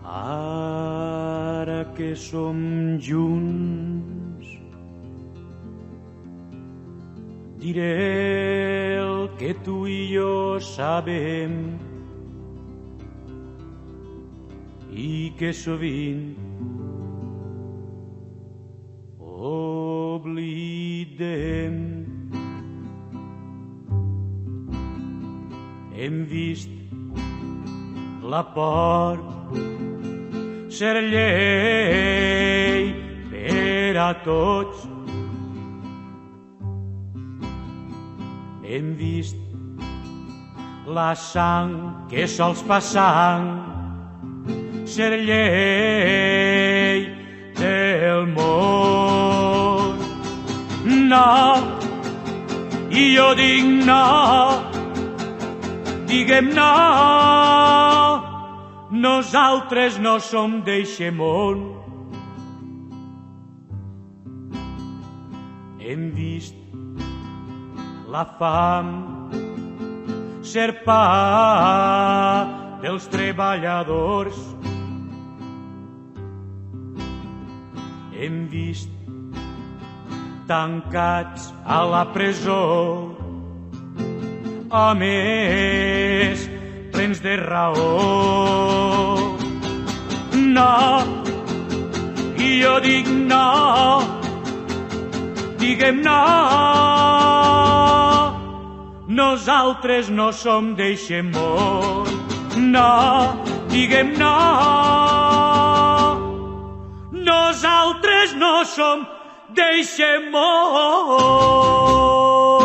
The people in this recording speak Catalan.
Ara que som junts, diré el que tu i jo sabem i que sovint oblidem. Hem vist la por ser llei per a tots. Hem vist la sang que sols fa sang ser llei del món. No, i jo dic no, diguem no, nosaltres no som d'eixe món. Hem vist la fam ser pa dels treballadors. Hem vist tancats a la presó homes plens de raó. No, i jo dic no, diguem no, nosaltres no som d'eixe món. No, diguem no, nosaltres no som d'eixe món.